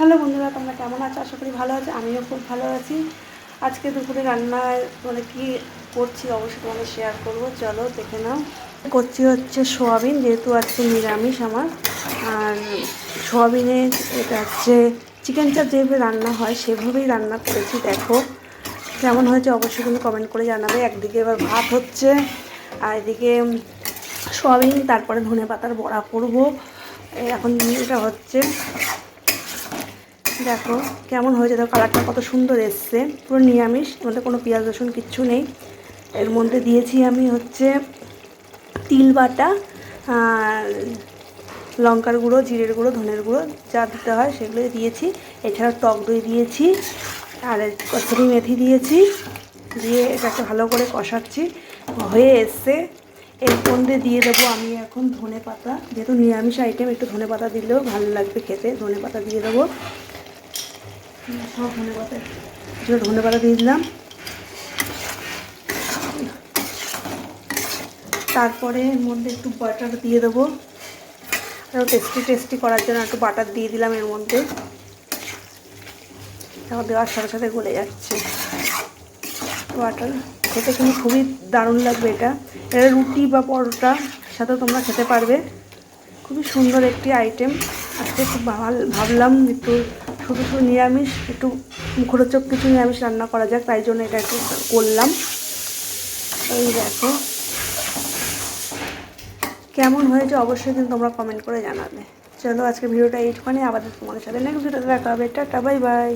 Hello বন্ধুরা, তোমরা কেমন আছো? আশা করি ভালো আছো। আমিও খুব ভালো আছি। আজকে দুপুরে রান্নায় কি করছি অবশ্যই তোমাদের শেয়ার করব। চলো দেখে নাও। করছি হচ্ছে সোয়াবিন, যেহেতু আজকে নিরামিষ আমার। আর সোয়াবিনে এটা হচ্ছে চিকেন চাপ যেভাবে রান্না হয় সেভাবেই রান্না করেছি। দেখো কেমন হয়েছে অবশ্যই কিন্তু কমেন্ট করে জানাবে। একদিকে এবার ভাত হচ্ছে আর এদিকে সোয়াবিন, তারপরে ধনে পাতার বড়া করব। এখন এটা হচ্ছে, দেখো কেমন হয়েছে। দেখো কালারটা কত সুন্দর এসছে। পুরো নিরামিষ, এর মধ্যে কোনো পেঁয়াজ রসুন কিচ্ছু নেই। এর মধ্যে দিয়েছি আমি হচ্ছে তিল বাটা, লঙ্কার গুঁড়ো, জিরের গুঁড়ো, ধনের গুঁড়ো যা দিতে হয় সেগুলোই দিয়েছি। এছাড়া টক দই দিয়েছি আর কসুরি মেথি দিয়েছি। দিয়ে এটাকে ভালো করে কষাচ্ছি। হয়ে এসছে। এর মধ্যে দিয়ে দেবো আমি এখন ধনে পাতা। যেহেতু নিরামিষ আইটেম, একটু ধনে পাতা দিলেও ভালো লাগবে খেতে। ধনে পাতা দিয়ে দেবো। সব ধনে পাতা দিয়ে দিলাম। তারপরে এর মধ্যে একটু বাটার দিয়ে দেবো। আরও টেস্টি করার জন্য একটু বাটার দিয়ে দিলাম এর মধ্যে। তারপর দেওয়ার সাথে সাথে গলে যাচ্ছে বাটার। খেতে কিন্তু খুবই দারুণ লাগবে এটা রুটি বা পরোটার সাথেও তোমরা খেতে পারবে। খুবই সুন্দর একটি আইটেম। আজকে খুব ভাবলাম একটু শুধু নিরামিষ, একটু মুখরোচক কিছু নিরামিষ রান্না করা যাক, তাই জন্য এটা একটু করলাম। এই দেখো কেমন হয়েছে অবশ্যই কিন্তু তোমরা কমেন্ট করে জানাবে। চলো আজকে ভিডিওটা এইটুখানি। আবার তোমাদের সাথে নেক্সট ভিডিওতে দেখা হবে। Tata, bye bye.